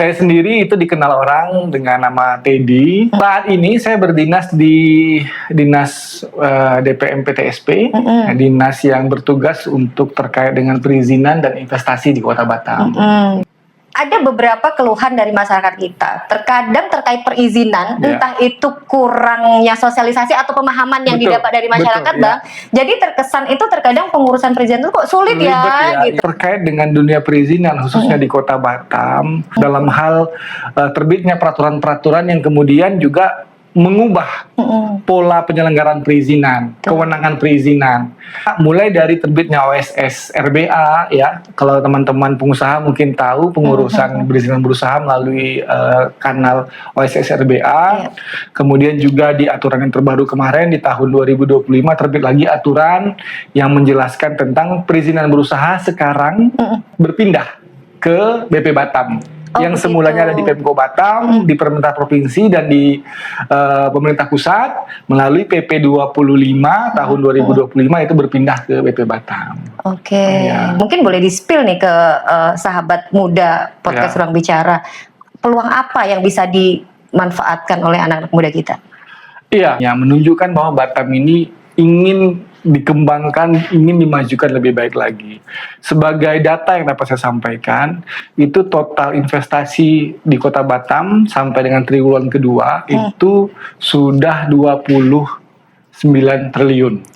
Saya sendiri itu dikenal orang dengan nama Teddy. Saat ini saya berdinas di Dinas DPM PTSP, dinas yang bertugas untuk terkait dengan perizinan dan investasi di Kota Batam. Ada beberapa keluhan dari masyarakat kita, terkadang terkait perizinan, entah itu kurangnya sosialisasi atau pemahaman yang didapat dari masyarakat, Bang. Jadi terkesan itu terkadang pengurusan perizinan itu kok sulit ya. Gitu. Terkait dengan dunia perizinan, khususnya di Kota Batam, dalam hal terbitnya peraturan-peraturan yang kemudian juga mengubah pola penyelenggaraan perizinan, kewenangan perizinan. Mulai dari terbitnya OSS RBA, ya, kalau teman-teman pengusaha mungkin tahu pengurusan perizinan berusaha melalui kanal OSS RBA. Kemudian juga di aturan yang terbaru kemarin di tahun 2025 terbit lagi aturan yang menjelaskan tentang perizinan berusaha sekarang berpindah ke BP Batam. Yang semulanya ada di Pemko Batam, di pemerintah provinsi dan di pemerintah pusat melalui PP 25 tahun 2025 itu berpindah ke BP Batam. Mungkin boleh di-spill nih ke sahabat muda podcast Ruang Bicara, peluang apa yang bisa dimanfaatkan oleh anak-anak muda kita? Iya, yang menunjukkan bahwa Batam ini ingin dikembangkan, ingin dimajukan lebih baik lagi. Sebagai data yang dapat saya sampaikan, itu total investasi di Kota Batam sampai dengan triwulan kedua itu sudah 29 triliun.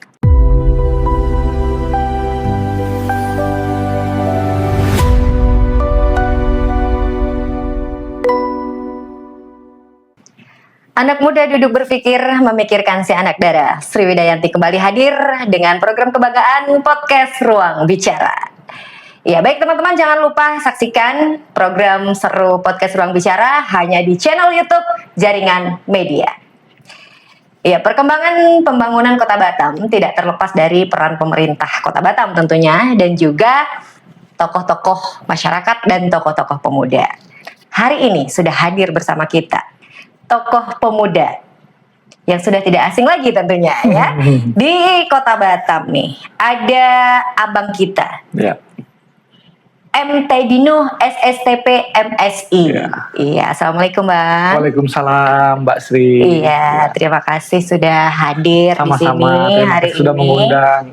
Anak muda duduk berpikir, memikirkan si anak dara. Sri Widayanti kembali hadir dengan program kebanggaan podcast Ruang Bicara. Ya baik teman-teman, jangan lupa saksikan program seru podcast Ruang Bicara hanya di channel YouTube Jaringan Media. Ya, perkembangan pembangunan Kota Batam tidak terlepas dari peran pemerintah Kota Batam tentunya, dan juga tokoh-tokoh masyarakat dan tokoh-tokoh pemuda. Hari ini sudah hadir bersama kita tokoh pemuda yang sudah tidak asing lagi tentunya ya. Di Kota Batam nih ada abang kita, M. Teddy Nuh SSTP MSI. Iya, assalamualaikum Bang. Waalaikumsalam Mbak Sri. Iya, terima kasih sudah hadir di sini hari ini. Sudah mengundang.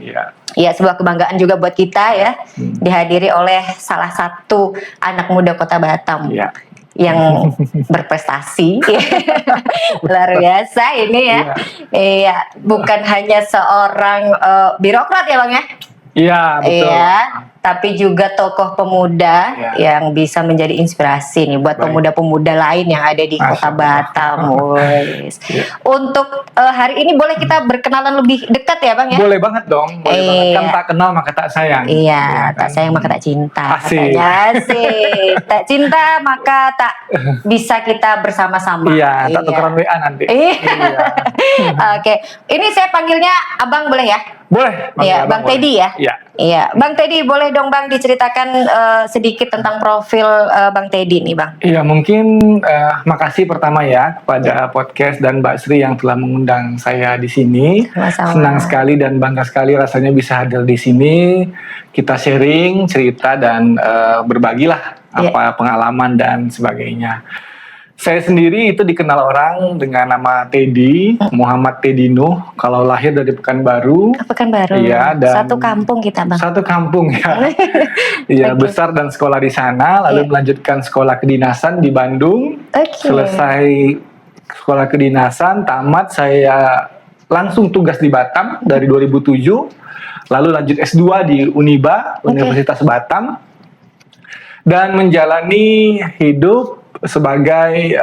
Iya, sebuah kebanggaan juga buat kita ya, dihadiri oleh salah satu anak muda Kota Batam. Yang berprestasi luar biasa ini ya. Iya, bukan hanya seorang birokrat ya Bang ya. Iya, betul. Iya, tapi juga tokoh pemuda yang bisa menjadi inspirasi nih buat pemuda-pemuda lain yang ada di Kota Batam. Untuk hari ini boleh kita berkenalan lebih dekat ya Bang ya? Boleh banget dong. Boleh banget. Kan tak kenal maka tak sayang. Iya, tak sayang maka tak cinta. Asik. Asik. Tak cinta maka tak bisa kita bersama-sama. Iya, tak tukeran WA nanti. Oke, ini saya panggilnya Abang boleh ya? Boleh. Iya, Bang Teddy ya? Iya. Bang Teddy, boleh dong Bang diceritakan sedikit tentang profil Bang Teddy nih Bang? Iya, mungkin makasih pertama ya kepada podcast dan Mbak Sri yang telah mengundang saya di sini. Sama-sama. Senang sekali dan bangga sekali rasanya bisa hadir di sini. Kita sharing, cerita dan berbagilah apa pengalaman dan sebagainya. Saya sendiri itu dikenal orang dengan nama Teddy, Muhammad Teddy Nuh. Kalau lahir dari Pekanbaru. Pekanbaru. Iya, dan satu kampung kita Bang. Satu kampung ya. Iya, besar dan sekolah di sana, lalu melanjutkan sekolah kedinasan di Bandung. Selesai sekolah kedinasan, tamat, saya langsung tugas di Batam dari 2007. Lalu lanjut S2 di Uniba, Universitas Batam. Dan menjalani hidup sebagai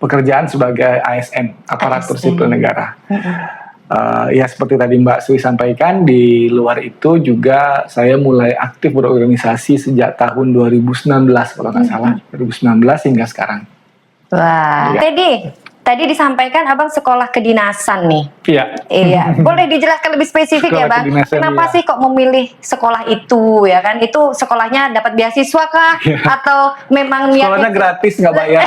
pekerjaan sebagai ASN, aparatur sipil negara. Ya seperti tadi Mbak Sri sampaikan, di luar itu juga saya mulai aktif berorganisasi sejak tahun 2019 kalau nggak salah, 2019 hingga sekarang. Wah, Tadi disampaikan Abang sekolah kedinasan nih. Iya. Boleh dijelaskan lebih spesifik ya Bang? Kenapa sih kok memilih sekolah itu ya kan? Itu sekolahnya dapat beasiswa kah? Atau memang niatnya? Sekolahnya gratis, nggak bayar.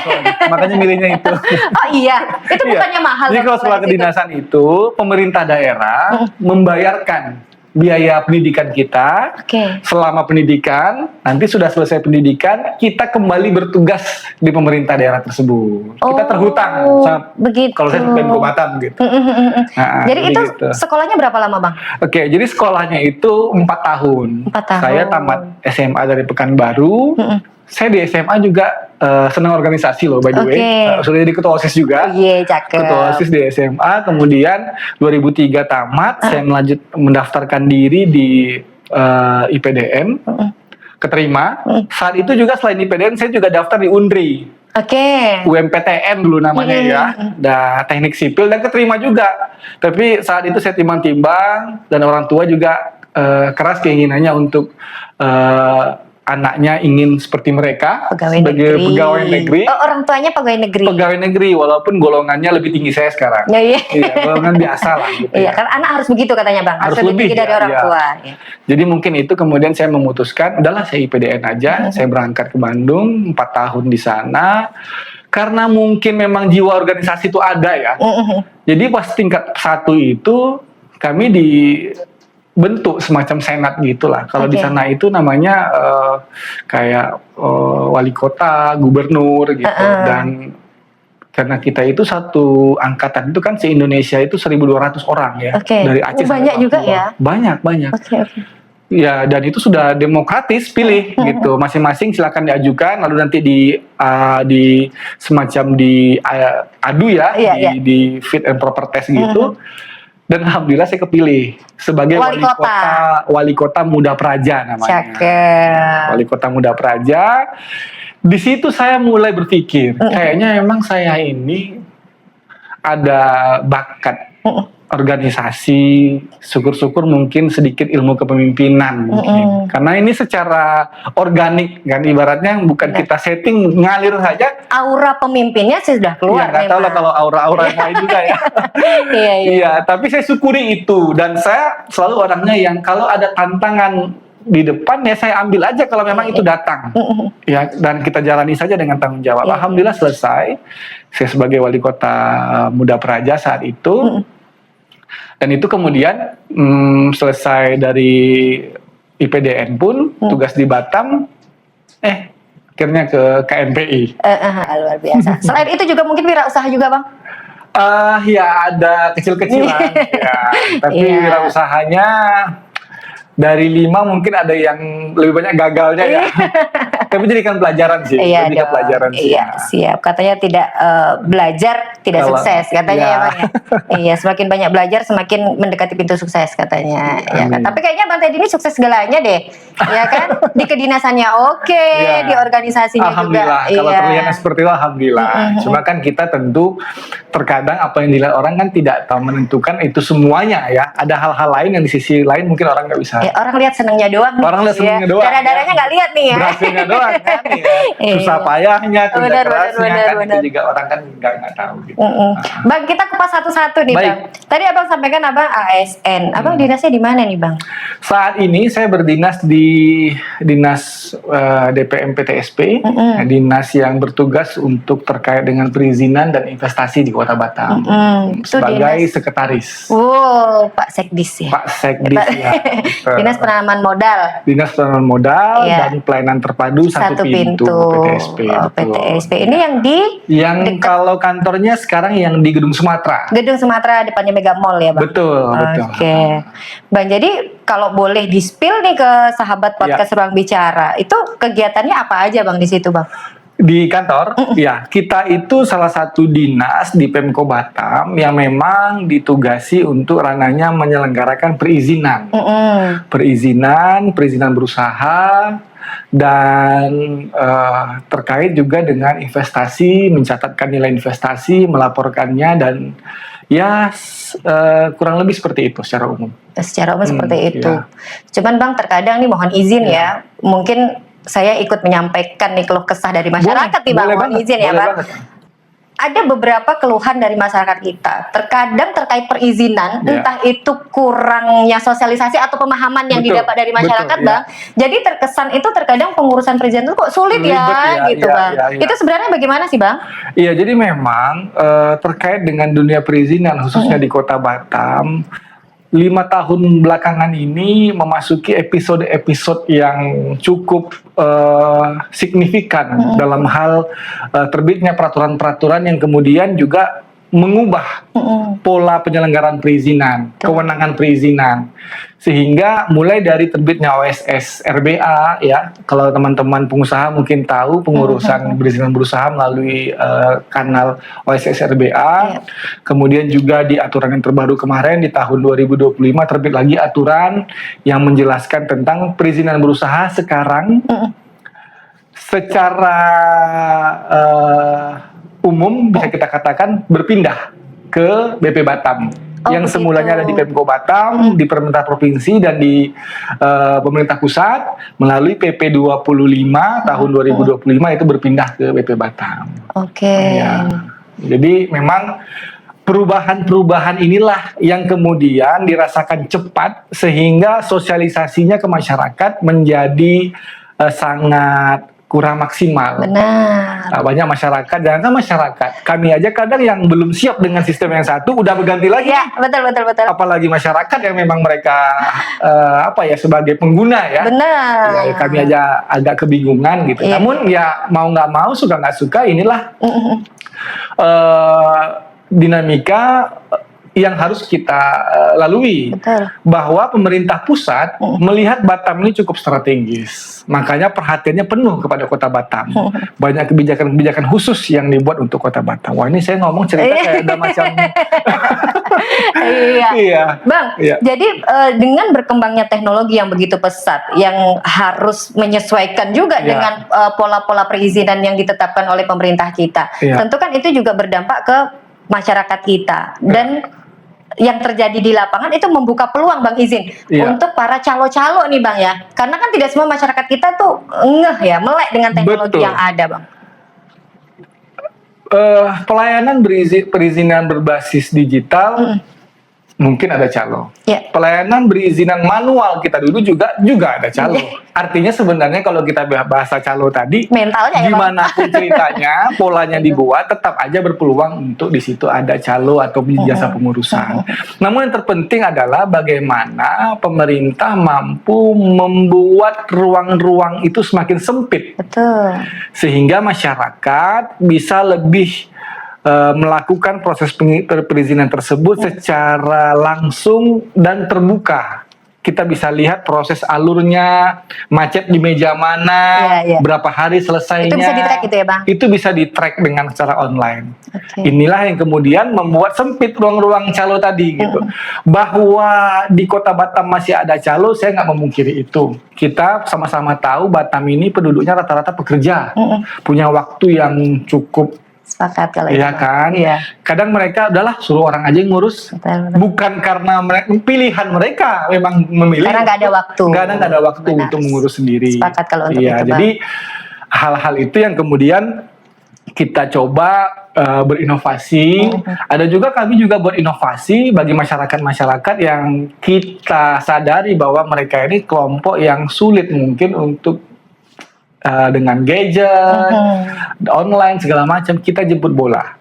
Makanya milihnya itu. Oh iya, itu bukannya mahal. Jadi kalau sekolah kedinasan itu pemerintah daerah membayarkan biaya pendidikan kita. Oke. Selama pendidikan, nanti sudah selesai pendidikan, kita kembali bertugas di pemerintah daerah tersebut. Kita terhutang. Begitu. Kalau saya Pemko Batam gitu. Nah, jadi itu gitu. sekolahnya berapa lama, Bang? Oke, jadi sekolahnya itu 4 tahun. 4 tahun. Saya tamat SMA dari Pekanbaru. Saya di SMA juga senang organisasi loh, by the way. Sudah jadi ketua OSIS juga. Iya, cakep. Ketua OSIS di SMA. Kemudian 2003 tamat, saya mendaftarkan diri di IPDN. Keterima. Saat itu juga selain IPDN, saya juga daftar di UNRI. UMPTN dulu namanya ya, teknik sipil, dan keterima juga. Tapi saat itu saya timbang-timbang, dan orang tua juga keras keinginannya untuk anaknya ingin seperti mereka sebagai pegawai negeri. Oh, orang tuanya pegawai negeri. Pegawai negeri, walaupun golongannya lebih tinggi saya sekarang. Iya. Golongan biasa lah gitu. Iya, karena anak harus begitu katanya, Bang. Harus lebih tinggi dari orang tua. Ya. Jadi mungkin itu kemudian saya memutuskan, udahlah saya IPDN aja. Saya berangkat ke Bandung 4 tahun di sana. Karena mungkin memang jiwa organisasi itu ada ya. Jadi pas tingkat 1 itu kami bentuk semacam senat gitulah. Kalau di sana itu namanya kayak wali kota, gubernur gitu. Dan karena kita itu satu angkatan itu kan se-Indonesia itu 1.200 orang ya. Dari Aceh banyak juga ya. Banyak. Ya, dan itu sudah demokratis pilih gitu. Masing-masing silakan diajukan, lalu nanti di semacam adu ya, di fit and proper test gitu. Dan alhamdulillah saya kepilih sebagai wali kota Muda Praja namanya. Wali kota Muda Praja. Di situ saya mulai berpikir, kayaknya emang saya ini ada bakat organisasi, syukur-syukur mungkin sedikit ilmu kepemimpinan mungkin. Karena ini secara organik kan, ibaratnya bukan kita setting, ngalir saja. Aura pemimpinnya sudah keluar. Iya, nggak tahu lah kalau aura-aura yang lain juga ya. Iya, tapi saya syukuri itu, dan saya selalu orangnya yang kalau ada tantangan di depan ya saya ambil aja kalau memang itu datang. Ya, dan kita jalani saja dengan tanggung jawab. Alhamdulillah selesai. Saya sebagai wali kota Muda Praja saat itu. Dan itu kemudian selesai dari IPDN pun tugas di Batam, akhirnya ke KNPI. Luar biasa. Selain itu juga mungkin wirausaha juga, Bang? Ya ada kecil-kecilan, ya. Tapi wirausahanya dari 5 mungkin ada yang lebih banyak gagalnya ya. Tapi jadikan pelajaran sih. Iya, pelajaran sih. Iya, siap. Katanya tidak belajar tidak sukses katanya ya, Bang. Iya, semakin banyak belajar semakin mendekati pintu sukses katanya. Ya kan. Tapi kayaknya Bang Teddy ini sukses segalanya deh. Ya kan? Di kedinasannya oke, di organisasinya alhamdulillah, juga. Kalau terlihatnya seperti itu alhamdulillah. Cuma kan kita tentu terkadang apa yang dilihat orang kan tidak tahu menentukan itu semuanya ya. Ada hal-hal lain yang di sisi lain mungkin orang nggak bisa. Orang lihat senangnya doang. Orang lihat senangnya doang. Darah-darahnya nggak lihat nih ya. Berhasilnya doang kan ya. Susah payahnya, kerja kerasnya kan itu juga orang kan nggak tahu gitu. Bang, kita kupas satu-satu nih. Baik. Bang. Tadi Abang sampaikan Abang ASN. Abang dinasnya di mana nih, Bang? Saat ini saya berdinas di Dinas DPM PTSP, dinas yang bertugas untuk terkait dengan perizinan dan investasi di Kota Batam. Sebagai sekretaris. Pak Sekdis ya. Pak Sekdis ya. Dinas Penanaman Modal. Dinas Penanaman Modal dan Pelayanan Terpadu satu pintu PTSP. PTSP. Ini yang kalau kantornya sekarang yang di Gedung Sumatera. Gedung Sumatera depannya Mega Mall ya, Bang. Betul. Oke. Bang, jadi kalau boleh di-spill nih ke sahabat podcast Ruang Bicara, itu kegiatannya apa aja, Bang, di situ, Bang? Di kantor, ya, kita itu salah satu dinas di Pemko Batam yang memang ditugasi untuk ranahnya menyelenggarakan perizinan. Perizinan berusaha, dan terkait juga dengan investasi, mencatatkan nilai investasi, melaporkannya, dan ya kurang lebih seperti itu secara umum. Secara umum seperti itu. Cuman Bang, terkadang nih mohon izin ya, mungkin saya ikut menyampaikan nih keluh kesah dari masyarakat nih Bang, mohon izin ya Bang. Ada beberapa keluhan dari masyarakat kita, terkadang terkait perizinan, entah itu kurangnya sosialisasi atau pemahaman yang didapat dari masyarakat, Bang. Jadi terkesan itu terkadang pengurusan perizinan itu kok sulit ya, gitu Bang. Itu sebenarnya bagaimana sih Bang? Iya, jadi memang terkait dengan dunia perizinan khususnya di Kota Batam, 5 tahun belakangan ini memasuki episode-episode yang cukup signifikan dalam hal terbitnya peraturan-peraturan yang kemudian juga mengubah pola penyelenggaraan perizinan, kewenangan perizinan, sehingga mulai dari terbitnya OSS RBA, ya, kalau teman-teman pengusaha mungkin tahu pengurusan perizinan berusaha melalui kanal OSS RBA, kemudian juga di aturan yang terbaru kemarin di tahun 2025 terbit lagi aturan yang menjelaskan tentang perizinan berusaha sekarang secara umum bisa kita katakan berpindah ke BP Batam yang begitu. semulanya ada di Pemko Batam, di pemerintah provinsi dan di pemerintah pusat melalui PP 25 tahun 2025 itu berpindah ke BP Batam. Ya. Jadi memang perubahan-perubahan inilah yang kemudian dirasakan cepat sehingga sosialisasinya ke masyarakat menjadi sangat kurang maksimal. Benar. Banyak masyarakat, jangan masyarakat, kami aja kadang yang belum siap dengan sistem yang satu udah berganti lagi. Ya, betul. Apalagi masyarakat yang memang mereka sebagai pengguna ya. Benar. Ya, kami aja agak kebingungan gitu. Iya. Namun ya mau nggak mau, suka nggak suka, inilah dinamika yang harus kita lalui. Betul. Bahwa pemerintah pusat melihat Batam ini cukup strategis, makanya perhatiannya penuh kepada kota Batam. Banyak kebijakan-kebijakan khusus yang dibuat untuk kota Batam. Wah, ini saya ngomong cerita kayak udah macam Iya. Bang, Iya. jadi dengan berkembangnya teknologi yang begitu pesat, yang harus menyesuaikan juga dengan pola-pola perizinan yang ditetapkan oleh pemerintah kita, tentu kan itu juga berdampak ke masyarakat kita. Dan yang terjadi di lapangan itu membuka peluang, Bang, izin untuk para calo-calo nih, Bang, ya. Karena kan tidak semua masyarakat kita tuh ngeh ya, melek dengan teknologi yang ada, Bang. Pelayanan perizinan berbasis digital mungkin ada calo. Pelayanan perizinan manual kita dulu juga ada calo. Artinya sebenarnya kalau kita bahasa calo tadi, mentalnya gimana pun ceritanya, polanya dibuat, tetap aja berpeluang untuk di situ ada calo atau jasa pengurusan. Namun yang terpenting adalah bagaimana pemerintah mampu membuat ruang-ruang itu semakin sempit. Betul. Sehingga masyarakat bisa lebih melakukan proses perizinan tersebut secara langsung dan terbuka. Kita bisa lihat proses alurnya, macet di meja mana, berapa hari selesainya. Itu bisa di-track gitu ya, Bang? Itu bisa di-track dengan cara online. Inilah yang kemudian membuat sempit ruang-ruang calo tadi gitu. Bahwa di kota Batam masih ada calo, saya nggak memungkiri itu. Kita sama-sama tahu Batam ini penduduknya rata-rata pekerja, punya waktu yang cukup. Sepakat kalau Iya itu. kan? Kadang mereka udahlah suruh orang aja yang ngurus. Betul. Bukan karena pilihan mereka memang memilih. Karena nggak ada waktu. Karena nggak ada waktu untuk mengurus sendiri. Sepakat kalau untuk itu, Bang. Jadi hal-hal itu yang kemudian kita coba berinovasi. Ada juga kami juga berinovasi bagi masyarakat-masyarakat yang kita sadari bahwa mereka ini kelompok yang sulit mungkin untuk dengan gadget, online segala macam, kita jemput bola.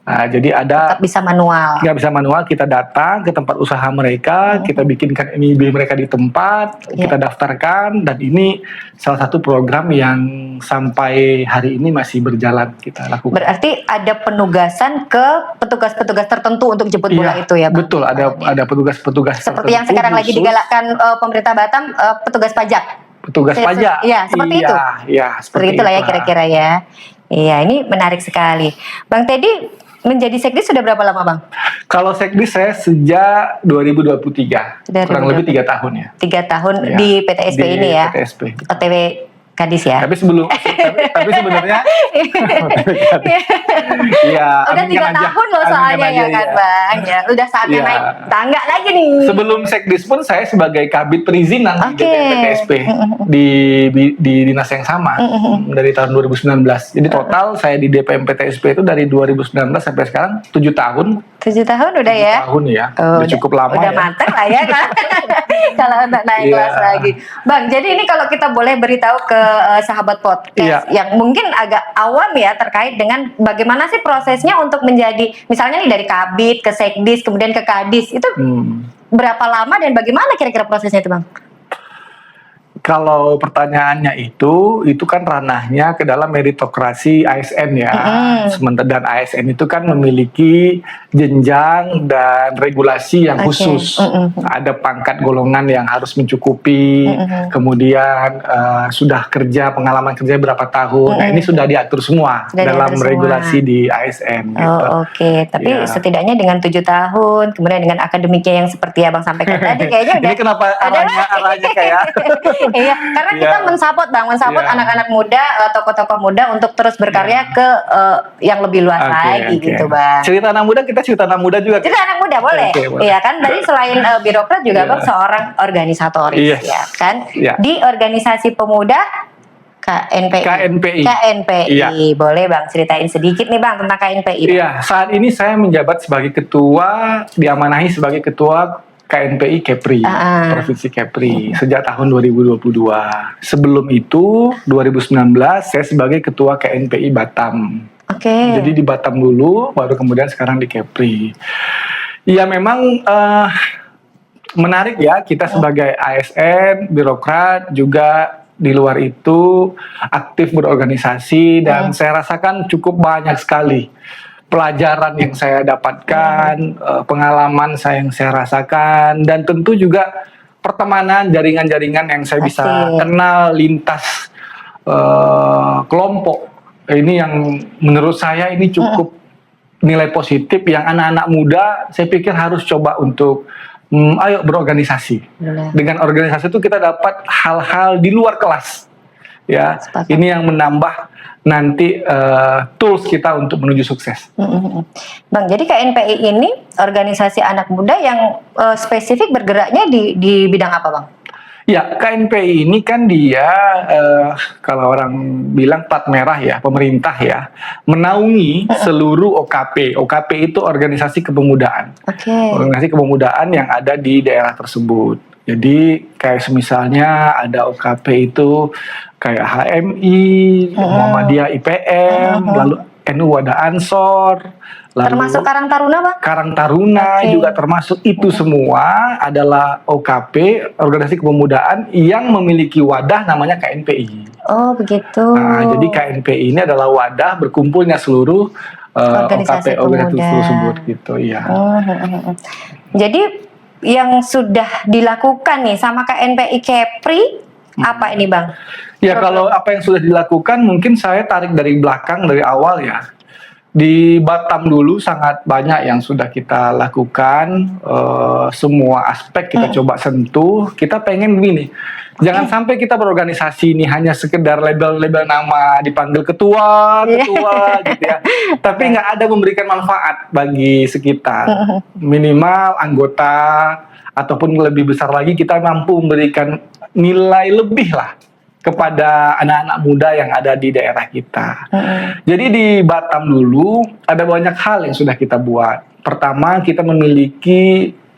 Nah, jadi ada tetap bisa manual. Nggak bisa manual, kita datang ke tempat usaha mereka, kita bikinkan NIB mereka di tempat, kita daftarkan, dan ini salah satu program yang sampai hari ini masih berjalan kita lakukan. Berarti ada penugasan ke petugas-petugas tertentu untuk jemput bola itu ya, Bang? Betul, ada petugas-petugas seperti yang sekarang lagi digalakkan pemerintah Batam, petugas pajak. Petugas pajak. Iya, seperti itu. Iya, seperti itulah ya kira-kira ya. Iya, ini menarik sekali. Bang Teddy menjadi sekdis sudah berapa lama, Bang? Kalau sekdis saya sejak 2023. Kurang lebih 3 tahun ya. 3 tahun di PTSP ini ya. PTSP. OTW Kadis ya. Tapi tapi sebenarnya ya udah 3 tahun loh soalnya ya kan, Bang. Ya, udah saatnya naik tangga lagi nih. Sebelum sekdis pun saya sebagai kabit perizinan di PTSP di dinas yang sama dari tahun 2019. Jadi total saya di DPM PTSP itu dari 2019 sampai sekarang 7 tahun. 7 tahun udah ya? 7 tahun ya. Udah cukup lama udah ya. Mantap lah ya kan. Kalau untuk naik kelas lagi. Bang, jadi ini kalau kita boleh beritahu ke sahabat podcast yang mungkin agak awam ya terkait dengan bagaimana sih prosesnya untuk menjadi misalnya nih dari kabit ke sekdis kemudian ke kadis itu berapa lama dan bagaimana kira-kira prosesnya itu Bang? Kalau pertanyaannya itu kan ranahnya ke dalam meritokrasi ASN ya. Sementara dan ASN itu kan memiliki jenjang dan regulasi yang khusus. Ada pangkat golongan yang harus mencukupi, kemudian sudah pengalaman kerja berapa tahun. Nah, ini sudah diatur semua dalam regulasi di ASN gitu. Tapi setidaknya dengan 7 tahun, kemudian dengan akademiknya yang seperti Abang sampaikan tadi kayaknya udah. Ini kenapa arahnya kayak Iya, karena kita mensupport anak-anak muda, tokoh-tokoh muda untuk terus berkarya ke yang lebih luas lagi gitu Bang. Cerita anak muda, kita cerita anak muda juga. Cerita anak muda boleh. Iya kan, dari selain birokrat juga Bang seorang organisatoris ya kan. Di organisasi pemuda KNPI. Boleh Bang ceritain sedikit nih Bang tentang KNPI. Iya, saat ini saya menjabat sebagai ketua, diamanahi sebagai ketua KNPI Kepri, Provinsi Kepri, sejak tahun 2022. Sebelum itu, 2019, saya sebagai ketua KNPI Batam. Jadi di Batam dulu, baru kemudian sekarang di Kepri. Ya memang menarik ya, kita sebagai ASN, birokrat, juga di luar itu aktif berorganisasi, dan saya rasakan cukup banyak sekali pelajaran yang saya dapatkan, pengalaman yang saya rasakan, dan tentu juga pertemanan, jaringan-jaringan yang saya bisa kenal lintas kelompok. Ini yang menurut saya ini cukup nilai positif yang anak-anak muda saya pikir harus coba untuk ayo berorganisasi. Dengan organisasi itu kita dapat hal-hal di luar kelas. Ya, ini yang menambah nanti tools kita untuk menuju sukses. Bang, jadi KNPI ini organisasi anak muda yang spesifik bergeraknya di bidang apa Bang? Ya, KNPI ini kan dia kalau orang bilang plat merah ya, pemerintah ya, menaungi seluruh OKP. OKP itu organisasi kepemudaan. Organisasi kepemudaan yang ada di daerah tersebut. Jadi kayak misalnya ada OKP itu kayak HMI, Muhammadiyah IPM, lalu NU ada Ansor, lalu termasuk Karang Taruna Bang? Karang Taruna juga termasuk. Itu semua adalah OKP, organisasi kepemudaan yang memiliki wadah namanya KNPI. Oh begitu. Nah, jadi KNPI ini adalah wadah berkumpulnya seluruh organisasi OKP tersebut gitu ya. Jadi yang sudah dilakukan nih sama KNPI Kepri apa ini Bang? Ya kalau apa yang sudah dilakukan mungkin saya tarik dari belakang, dari awal ya. Di Batam dulu sangat banyak yang sudah kita lakukan, semua aspek kita coba sentuh. Kita pengen begini, jangan sampai kita berorganisasi ini hanya sekedar label-label nama, dipanggil ketua gitu ya. Tapi nggak ada memberikan manfaat bagi sekitar. Minimal anggota ataupun lebih besar lagi kita mampu memberikan nilai lebih lah kepada anak-anak muda yang ada di daerah kita. Jadi di Batam dulu ada banyak hal yang sudah kita buat. Pertama, kita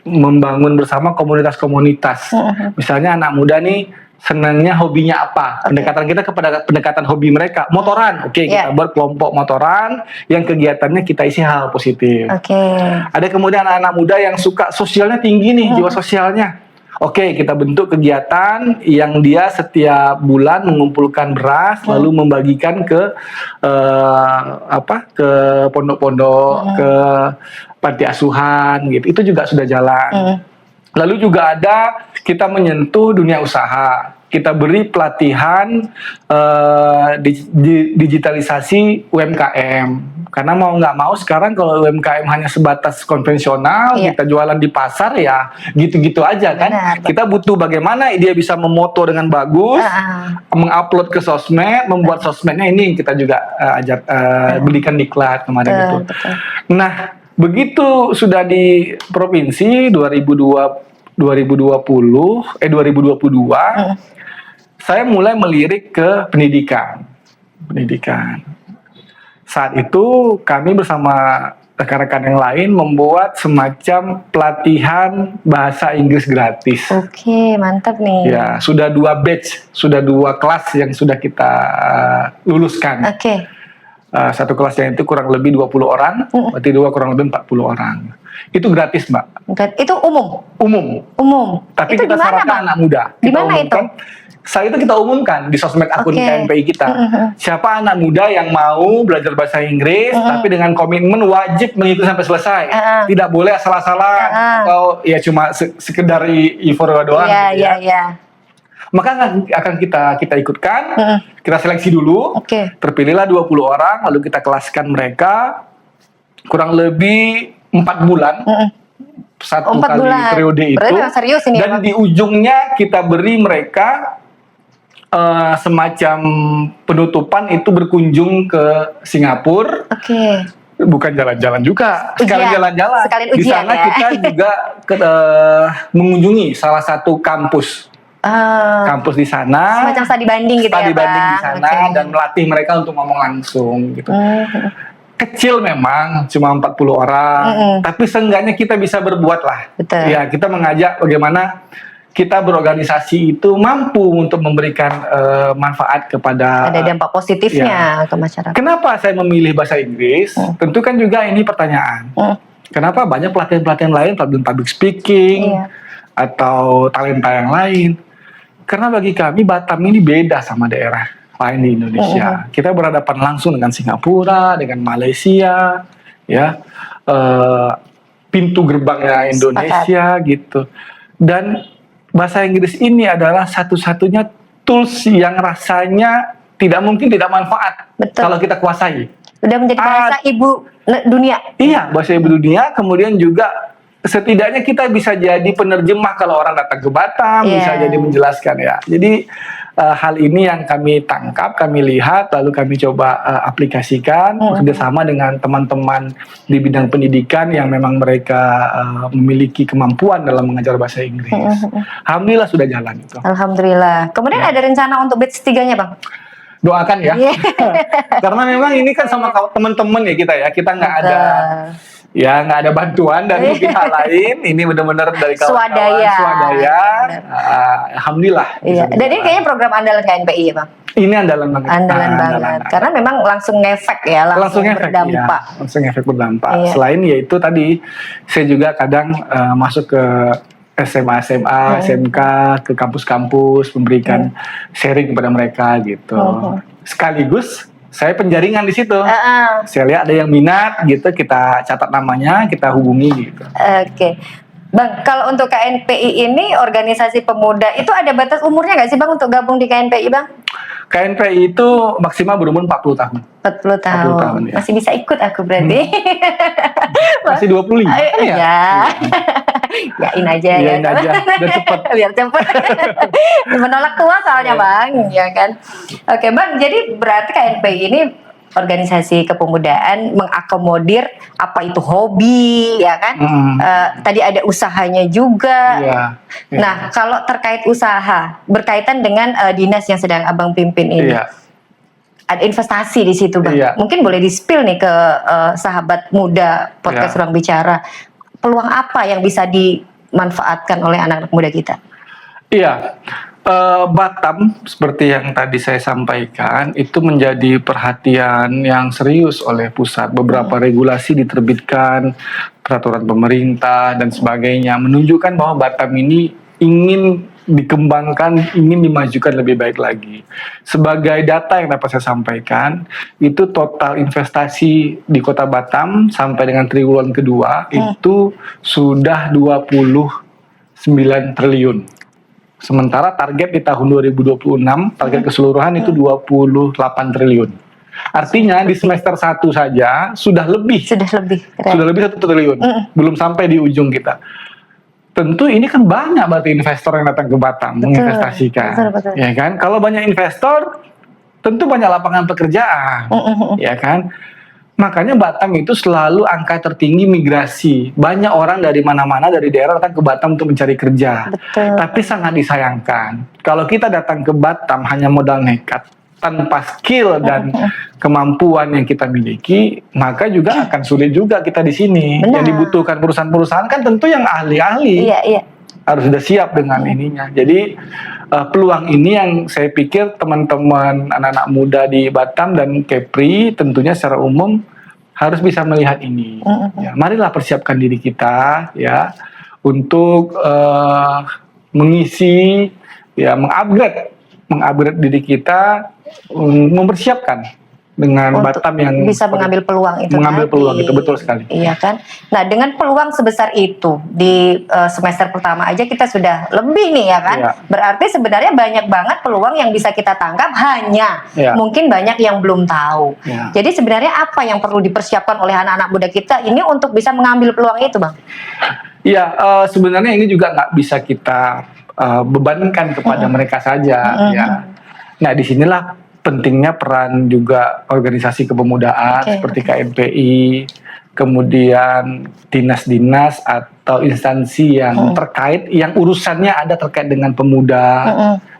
membangun bersama komunitas-komunitas. Misalnya anak muda nih senangnya hobinya apa? Pendekatan kita kepada pendekatan hobi mereka. Motoran, kita buat kelompok motoran yang kegiatannya kita isi hal positif. Ada kemudian anak-anak muda yang suka sosialnya tinggi nih, jiwa sosialnya. Kita bentuk kegiatan yang dia setiap bulan mengumpulkan beras lalu membagikan ke ke pondok-pondok, ke panti asuhan gitu. Itu juga sudah jalan. Lalu juga ada kita menyentuh dunia usaha. Kita beri pelatihan digitalisasi UMKM. Karena mau nggak mau sekarang kalau UMKM hanya sebatas konvensional, kita jualan di pasar ya gitu-gitu aja kan. Kita butuh bagaimana dia bisa memoto dengan bagus, mengupload ke sosmed, membuat sosmednya ini kita juga belikan diklat kemarin gitu. Nah, begitu sudah di provinsi 2022, saya mulai melirik ke pendidikan. Saat itu kami bersama rekan-rekan yang lain membuat semacam pelatihan bahasa Inggris gratis. Mantap nih. Ya, sudah 2 batch, sudah 2 kelas yang sudah kita luluskan. Satu kelasnya itu kurang lebih 20 orang, berarti 2 kurang lebih 40 orang. Itu gratis, Mbak. Itu umum. Umum. Tapi Itu kita di mana, syaratkan Bang? anak muda. Di Kita mana itu? umumkan, saat itu kita umumkan di sosmed akun Oke. KNPI kita. Siapa anak muda yang mau belajar bahasa Inggris, tapi dengan komitmen wajib mengikuti sampai selesai. Tidak boleh asal-asalan atau ya cuma sekedar euforia doang. gitu ya. Iya. Maka akan kita ikutkan, kita seleksi dulu, Oke. terpilihlah 20 orang, lalu kita kelaskan mereka kurang lebih 4 bulan, satu 4 kali bulan. periode itu, Berarti memang serius ini, dan Bang. di ujungnya kita beri mereka semacam penutupan itu berkunjung ke Singapura. Oke. Bukan jalan-jalan juga, sekalian Ujian. jalan-jalan. Sekalian Di ujian, sana ya. kita juga mengunjungi salah satu kampus di sana, Semacam studi banding gitu studi ya, Bang. banding di sana, Oke. dan melatih mereka untuk ngomong langsung gitu. Kecil memang, cuma 40 orang, tapi seenggaknya kita bisa berbuat lah. Betul. Ya, kita mengajak bagaimana kita berorganisasi itu mampu untuk memberikan manfaat kepada Ada dampak positifnya ke masyarakat. Kenapa saya memilih bahasa Inggris? Tentu kan juga ini pertanyaan. Kenapa banyak pelatihan-pelatihan lain, pelatihan public speaking, Iya. atau talenta yang lain? Karena bagi kami Batam ini beda sama daerah lain di Indonesia. Kita berhadapan langsung dengan Singapura, dengan Malaysia, ya, pintu gerbangnya Indonesia gitu. Dan bahasa Inggris ini adalah satu-satunya tools yang rasanya tidak mungkin tidak manfaat Betul. kalau kita kuasai. Udah menjadi bahasa ibu dunia. Iya, bahasa ibu dunia. Kemudian juga setidaknya kita bisa jadi penerjemah kalau orang datang ke Batam, Iya. bisa jadi menjelaskan ya. Jadi hal ini yang kami tangkap, kami lihat, lalu kami coba aplikasikan bekerjasama dengan teman-teman di bidang pendidikan yang memang mereka memiliki kemampuan dalam mengajar bahasa Inggris. Alhamdulillah sudah jalan itu. Alhamdulillah. Kemudian ada rencana untuk batch 3-nya, Bang? Doakan ya. Iya. Karena memang ini kan sama teman-teman ya kita nggak ada. Ya nggak ada bantuan dari pihak lain, ini benar-benar dari kawan-kawan swadaya. Alhamdulillah. Iya. Dan ini kayaknya program andalan KNPI ya, Bang? Ini andalan banget. Andalan banget. Karena memang langsung ngefek ya, langsung efek, berdampak. iya. Langsung efek berdampak. Iya. Selain yaitu tadi, saya juga kadang masuk ke SMA, SMK, ke kampus-kampus, memberikan sharing kepada mereka gitu. Sekaligus saya penjaringan di situ. Saya lihat ada yang minat gitu, kita catat namanya, kita hubungi gitu. Oke. Bang, kalau untuk KNPI ini organisasi pemuda itu ada batas umurnya nggak sih, Bang, untuk gabung di KNPI, Bang? KNPI itu maksimal berumur 40 tahun. 40 tahun. 40 tahun, ya. Masih bisa ikut aku berarti. Masih 25 kan ya? Iya. Yain aja ya. Yain aja, biar cepet. Biar cepet. Menolak tua soalnya, Bang, ya kan. Oke, Bang, jadi berarti KNPI ini organisasi kepemudaan mengakomodir apa itu hobi, ya kan? Tadi ada usahanya juga. Iya. Nah, kalau terkait usaha berkaitan dengan dinas yang sedang Abang pimpin ini, Iya. ada investasi di situ, Bang. Iya. Mungkin boleh di-spill nih ke sahabat muda podcast Iya. Ruang Bicara. Peluang apa yang bisa dimanfaatkan oleh anak-anak muda kita? Iya, Batam seperti yang tadi saya sampaikan itu menjadi perhatian yang serius oleh pusat. Beberapa regulasi diterbitkan, peraturan pemerintah dan sebagainya menunjukkan bahwa Batam ini ingin dikembangkan, ingin dimajukan lebih baik lagi. Sebagai data yang dapat saya sampaikan, itu total investasi di Kota Batam sampai dengan triwulan kedua itu sudah 29 triliun. Sementara target di tahun 2026, target keseluruhan itu 28 triliun. Artinya di semester 1 saja sudah lebih. Sudah lebih. Keren. Sudah lebih 1 triliun. Belum sampai di ujung kita. Tentu ini kan banyak berarti investor yang datang ke Batam menginvestasikan. Betul. Ya kan? Kalau banyak investor, tentu banyak lapangan pekerjaan. Ya kan? Makanya Batam itu selalu angka tertinggi migrasi. Banyak orang dari mana-mana dari daerah datang ke Batam untuk mencari kerja. Betul. Tapi sangat disayangkan kalau kita datang ke Batam hanya modal nekat, tanpa skill dan kemampuan yang kita miliki, maka juga akan sulit juga kita di sini. Benar. Yang dibutuhkan perusahaan-perusahaan kan tentu yang ahli-ahli. Iya. Harus sudah siap dengan ininya. Jadi peluang ini yang saya pikir teman-teman anak-anak muda di Batam dan Kepri tentunya secara umum harus bisa melihat ini. Ya, marilah persiapkan diri kita ya untuk mengisi ya mengupgrade diri kita, mempersiapkan dengan Untuk Batam yang bisa mengambil peluang itu tadi. itu betul sekali. Iya kan. Nah, dengan peluang sebesar itu di semester pertama aja kita sudah lebih nih ya kan. Iya. Berarti sebenarnya banyak banget peluang yang bisa kita tangkap, hanya Iya. mungkin banyak yang belum tahu. Iya. Jadi sebenarnya apa yang perlu dipersiapkan oleh anak-anak muda kita ini untuk bisa mengambil peluang itu, Bang? Iya, sebenarnya ini juga nggak bisa kita bebankan kepada mereka saja ya. Nah, disinilah pentingnya peran juga organisasi kepemudaan seperti KMPI, kemudian dinas-dinas atau instansi yang terkait, yang urusannya ada terkait dengan pemuda.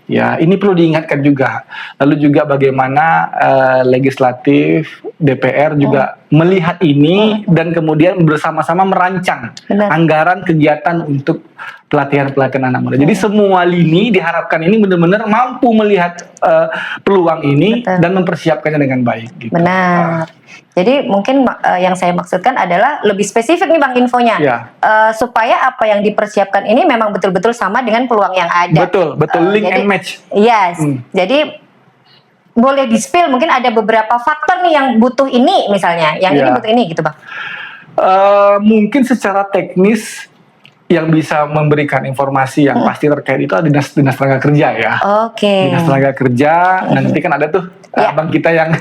Ya, ini perlu diingatkan juga. Lalu juga bagaimana legislatif, DPR juga melihat ini dan kemudian bersama-sama merancang anggaran kegiatan untuk pelatihan-pelatihan anak muda. Jadi semua lini diharapkan ini benar-benar mampu melihat peluang ini dan mempersiapkannya dengan baik. Gitu. Benar. Jadi mungkin yang saya maksudkan adalah lebih spesifik nih Bang infonya, supaya apa yang dipersiapkan ini memang betul-betul sama dengan peluang yang ada. Betul, link and match. Yes. Jadi boleh di-spill mungkin ada beberapa faktor nih yang butuh ini misalnya, yang ini butuh ini gitu Bang. Mungkin secara teknis yang bisa memberikan informasi yang pasti terkait itu adalah dinas tenaga kerja ya. Oke. Dinas tenaga kerja, nanti kan ada tuh abang kita yang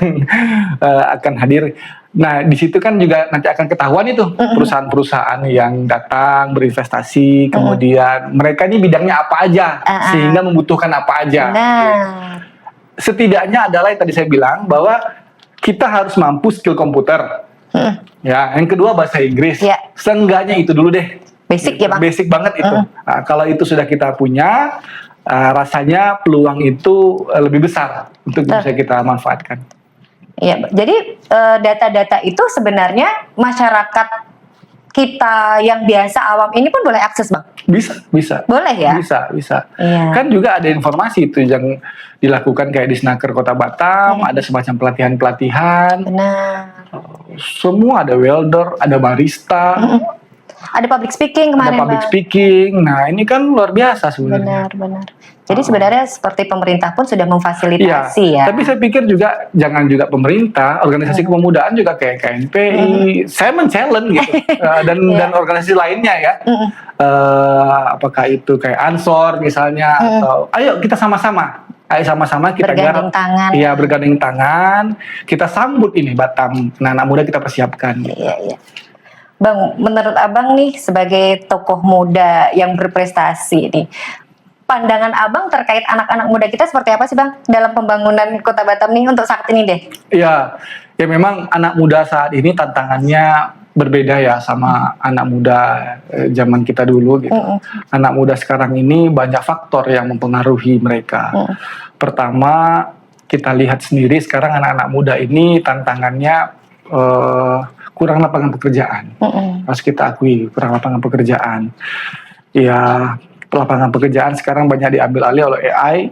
akan hadir. Nah, di situ kan juga nanti akan ketahuan itu perusahaan-perusahaan yang datang berinvestasi, kemudian mereka ini bidangnya apa aja, sehingga membutuhkan apa aja. Nah, setidaknya adalah yang tadi saya bilang bahwa kita harus mampu skill komputer. Ya, yang kedua bahasa Inggris. Seenggaknya itu dulu deh. Basic ya Bang? Basic banget itu. Nah, kalau itu sudah kita punya, rasanya peluang itu lebih besar untuk bisa kita manfaatkan. Iya, jadi data-data itu sebenarnya masyarakat kita yang biasa awam ini pun boleh akses Bang? Bisa. Boleh ya? Bisa. Iya. Kan juga ada informasi itu yang dilakukan kayak di Snaker Kota Batam, ada semacam pelatihan-pelatihan. Benar. Semua ada welder, ada barista. Ada public speaking kemarin, Ada public Bang. speaking. Nah, ini kan luar biasa sebenarnya. Benar. Jadi sebenarnya seperti pemerintah pun sudah memfasilitasi ya. Tapi saya pikir juga jangan juga pemerintah, organisasi kepemudaan juga kayak KNPI, saya men-challenge gitu. Dan organisasi lainnya ya. Apakah itu kayak Ansor misalnya atau ayo kita sama-sama. Ayo sama-sama kita bergandeng tangan. Iya, bergandeng tangan. Kita sambut ini Batam. Anak muda kita persiapkan. Gitu. Iya. Bang, menurut Abang nih sebagai tokoh muda yang berprestasi nih, pandangan Abang terkait anak-anak muda kita seperti apa sih Bang dalam pembangunan Kota Batam nih untuk saat ini deh? Ya memang anak muda saat ini tantangannya berbeda ya sama anak muda zaman kita dulu gitu. Anak muda sekarang ini banyak faktor yang mempengaruhi mereka. Pertama, kita lihat sendiri sekarang anak-anak muda ini tantangannya kurang lapangan pekerjaan. Harus kita akui, kurang lapangan pekerjaan. Ya, lapangan pekerjaan sekarang banyak diambil alih oleh AI.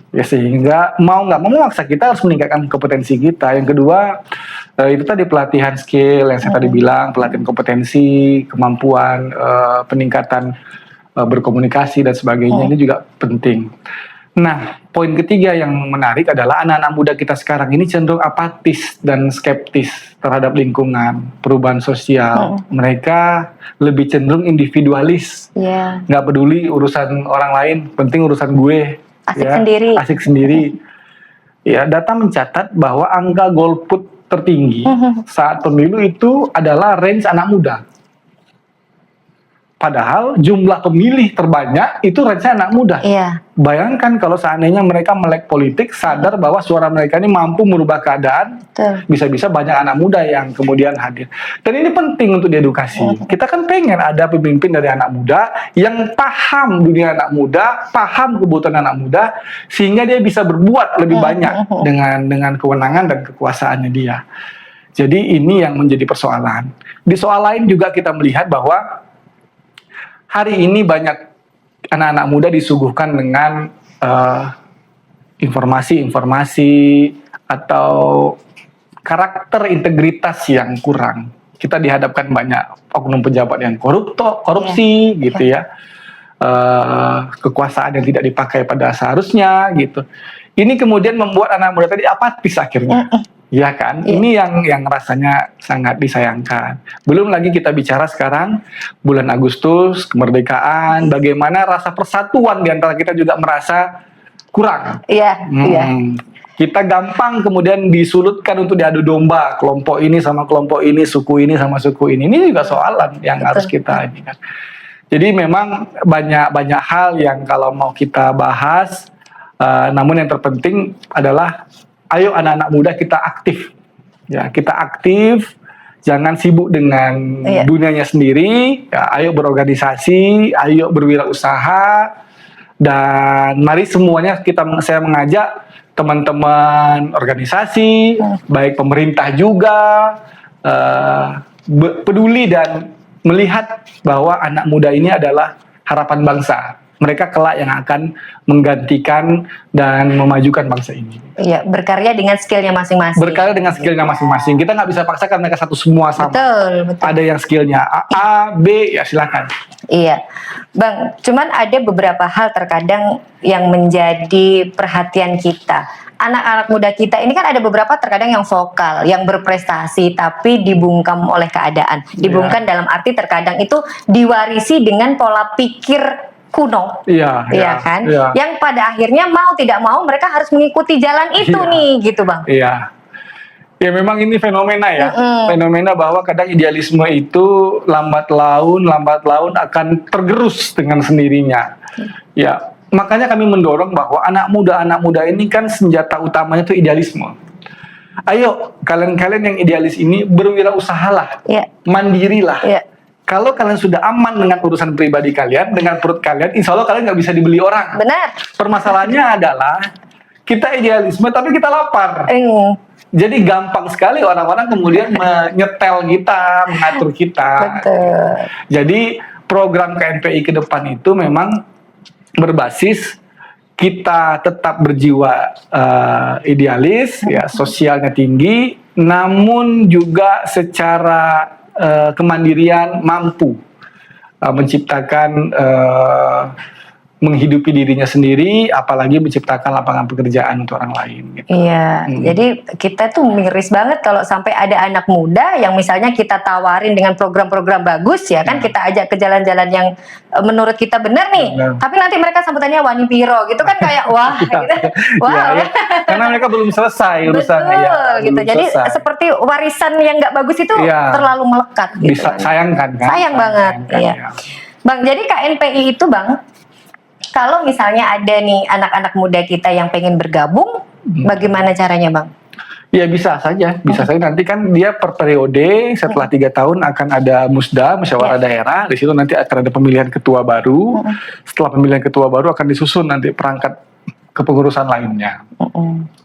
Ya, sehingga mau nggak mau memaksa kita harus meningkatkan kompetensi kita. Yang kedua, itu tadi pelatihan skill yang saya tadi bilang, pelatihan kompetensi, kemampuan, peningkatan berkomunikasi dan sebagainya ini juga penting. Nah, poin ketiga yang menarik adalah anak-anak muda kita sekarang ini cenderung apatis dan skeptis terhadap lingkungan, perubahan sosial. Mereka lebih cenderung individualis, nggak peduli urusan orang lain, penting urusan gue. Asik sendiri. Ya, data mencatat bahwa angka golput tertinggi saat pemilu itu adalah range anak muda. Padahal jumlah pemilih terbanyak itu range anak muda. Bayangkan kalau seandainya mereka melek politik, sadar bahwa suara mereka ini mampu merubah keadaan, bisa-bisa banyak anak muda yang kemudian hadir. Dan ini penting untuk diedukasi. Kita kan pengen ada pemimpin dari anak muda yang paham dunia anak muda, paham kebutuhan anak muda, sehingga dia bisa berbuat lebih banyak dengan kewenangan dan kekuasaannya dia. Jadi ini yang menjadi persoalan. Di soal lain juga kita melihat bahwa hari ini banyak anak-anak muda disuguhkan dengan informasi-informasi atau karakter integritas yang kurang. Kita dihadapkan banyak oknum pejabat yang korupsi gitu ya. Kekuasaan yang tidak dipakai pada seharusnya gitu. Ini kemudian membuat anak muda tadi apatis akhirnya. Ya kan, ini yang rasanya sangat disayangkan. Belum lagi kita bicara sekarang bulan Agustus, kemerdekaan, bagaimana rasa persatuan di antara kita juga merasa kurang. Kita gampang kemudian disulutkan untuk diadu domba, kelompok ini sama kelompok ini, suku ini sama suku ini. Ini juga soalan yang harus kita ini kan. Jadi memang banyak hal yang kalau mau kita bahas, namun yang terpenting adalah ayo anak-anak muda kita aktif, ya kita aktif, jangan sibuk dengan dunianya sendiri, ya, ayo berorganisasi, ayo berwirausaha, dan mari semuanya saya mengajak teman-teman organisasi, baik pemerintah juga, peduli dan melihat bahwa anak muda ini adalah harapan bangsa. Mereka kelak yang akan menggantikan dan memajukan bangsa ini. Iya, berkarya dengan skillnya masing-masing. Berkarya dengan skillnya masing-masing. Kita nggak bisa paksakan mereka satu semua sama. Betul. Ada yang skillnya A, B, ya silakan. Iya, Bang. Cuman ada beberapa hal terkadang yang menjadi perhatian kita. Anak-anak muda kita ini kan ada beberapa terkadang yang vokal, yang berprestasi, tapi dibungkam oleh keadaan. Dibungkam dalam arti terkadang itu diwarisi dengan pola pikir kuno, kan? Yang pada akhirnya mau tidak mau mereka harus mengikuti jalan itu nih, gitu Bang. Iya, ya memang ini fenomena ya, fenomena bahwa kadang idealisme itu lambat laun akan tergerus dengan sendirinya. Ya, makanya kami mendorong bahwa anak muda ini kan senjata utamanya itu idealisme. Ayo kalian yang idealis ini berwirausahalah, mandirilah. Kalau kalian sudah aman dengan urusan pribadi kalian, dengan perut kalian, insya Allah kalian nggak bisa dibeli orang. Benar. Permasalahannya adalah kita idealisme tapi kita lapar. Jadi gampang sekali orang-orang kemudian menyetel kita, mengatur kita. Betul. Jadi program KNPI ke depan itu memang berbasis kita tetap berjiwa idealis, ya sosialnya tinggi, namun juga secara kemandirian mampu menciptakan menghidupi dirinya sendiri, apalagi menciptakan lapangan pekerjaan untuk orang lain. Gitu. Iya, jadi kita tuh miris banget kalau sampai ada anak muda yang misalnya kita tawarin dengan program-program bagus ya kan, kita ajak ke jalan-jalan yang menurut kita benar nih, tapi nanti mereka sambutannya wani piro gitu kan kayak wah, gitu. Wow. Karena mereka belum selesai urusannya. Betul, gitu. Jadi seperti warisan yang nggak bagus itu terlalu melekat. Gitu, bisa sayangkan kan? Sayang banget, iya. Bang, jadi KNPI itu Bang, kalau misalnya ada nih anak-anak muda kita yang pengen bergabung, bagaimana caranya Bang? Ya bisa saja nanti kan dia per periode setelah 3 tahun akan ada musda, musyawarah daerah, di situ nanti akan ada pemilihan ketua baru. Setelah pemilihan ketua baru akan disusun nanti perangkat kepengurusan lainnya.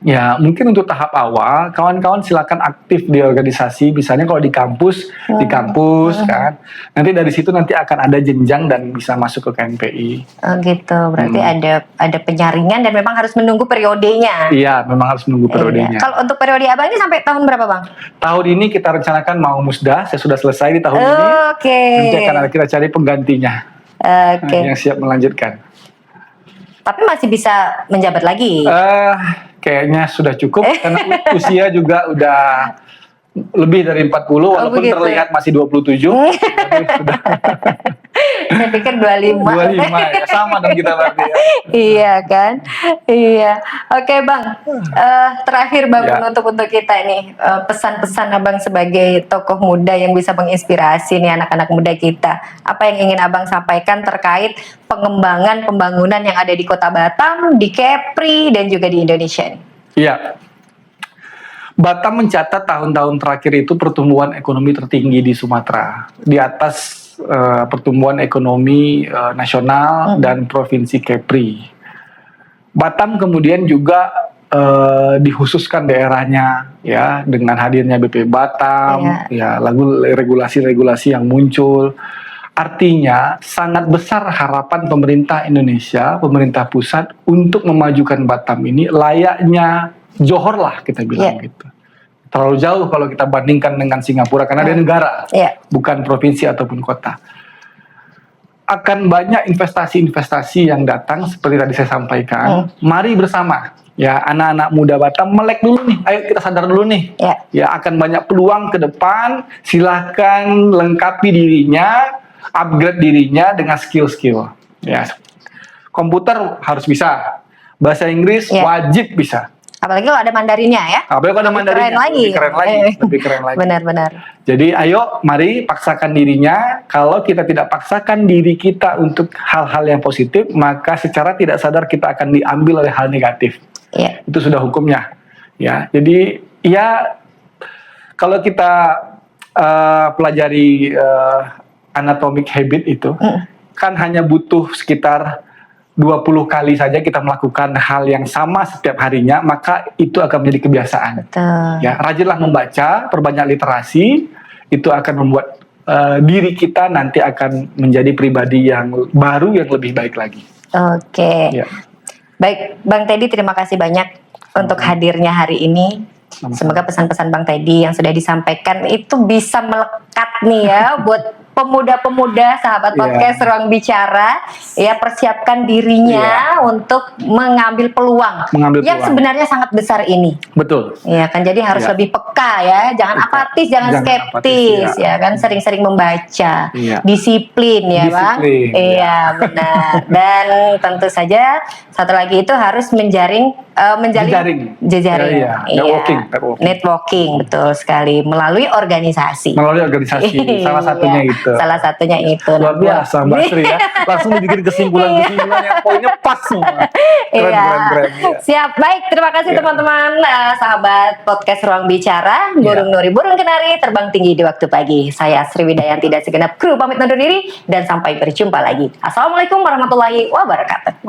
Ya mungkin untuk tahap awal kawan-kawan silakan aktif di organisasi, misalnya kalau di kampus kan, nanti dari situ nanti akan ada jenjang dan bisa masuk ke KNPI. Oh gitu, berarti ada penyaringan dan memang harus menunggu periodenya. Iya, memang harus menunggu periodenya. Kalau untuk periode abang ini sampai tahun berapa Bang? Tahun ini kita rencanakan mau musda, saya sudah selesai di tahun ini. Nanti akan kita cari penggantinya yang siap melanjutkan. Tapi masih bisa menjabat lagi? Kayaknya sudah cukup karena usia juga udah lebih dari 40 walaupun terlihat masih 27. Tapi sudah. Saya pikir 25. 25 ya, sama dong kita berarti ya. Iya kan? Iya. Oke Bang, terakhir Bang untuk kita ini pesan-pesan Abang sebagai tokoh muda yang bisa menginspirasi nih anak-anak muda kita. Apa yang ingin Abang sampaikan terkait pengembangan pembangunan yang ada di Kota Batam, di Kepri dan juga di Indonesia nih? Iya. Batam mencatat tahun-tahun terakhir itu pertumbuhan ekonomi tertinggi di Sumatera, di atas pertumbuhan ekonomi nasional dan provinsi Kepri. Batam kemudian juga dikhususkan daerahnya ya dengan hadirnya BP Batam, ya lagu regulasi-regulasi yang muncul. Artinya sangat besar harapan pemerintah Indonesia, pemerintah pusat untuk memajukan Batam ini layaknya Johor lah kita bilang gitu. Terlalu jauh kalau kita bandingkan dengan Singapura karena dia negara, bukan provinsi ataupun kota. Akan banyak investasi-investasi yang datang seperti tadi saya sampaikan. Mari bersama ya anak-anak muda Batam melek dulu nih, ayo kita sadar dulu nih. Ya akan banyak peluang ke depan, silahkan lengkapi dirinya, upgrade dirinya dengan skill-skill. Ya, komputer harus bisa, bahasa Inggris wajib bisa. Apalagi kalau ada Mandarinnya ya. Apalagi kalau ada Mandarinnya, lebih keren lagi. Benar-benar. Jadi ayo, mari paksakan dirinya. Kalau kita tidak paksakan diri kita untuk hal-hal yang positif, maka secara tidak sadar kita akan diambil oleh hal negatif. Itu sudah hukumnya. Ya, jadi ya kalau kita pelajari anatomic habit itu kan hanya butuh sekitar 20 kali saja kita melakukan hal yang sama setiap harinya, maka itu akan menjadi kebiasaan. Ya, rajinlah membaca, perbanyak literasi, itu akan membuat diri kita nanti akan menjadi pribadi yang baru yang lebih baik lagi. Oke. Baik, Bang Teddy, terima kasih banyak untuk hadirnya hari ini. Semoga pesan-pesan Bang Teddy yang sudah disampaikan itu bisa melekat nih ya buat pemuda-pemuda sahabat podcast Ruang Bicara, ya persiapkan dirinya untuk mengambil peluang yang sebenarnya sangat besar ini. Betul. Ya kan, jadi harus lebih peka ya, jangan apatis, jangan skeptis, ya kan, sering-sering membaca, disiplin ya Bang. Iya benar. Dan tentu saja satu lagi itu harus menjalin jejaring. Networking, betul sekali, melalui organisasi. Salah satunya itu. Salah satunya itu. Luar biasa Mbak Sri ya. Langsung bikin kesimpulan-kesimpulan yang poinnya pas semua. Keren. Siap, baik. Terima kasih teman-teman, sahabat podcast Ruang Bicara. Burung Nuri, burung kenari, terbang tinggi di waktu pagi. Saya Sriwidayanti dan segenap kru pamit undur diri dan sampai berjumpa lagi. Assalamualaikum warahmatullahi wabarakatuh.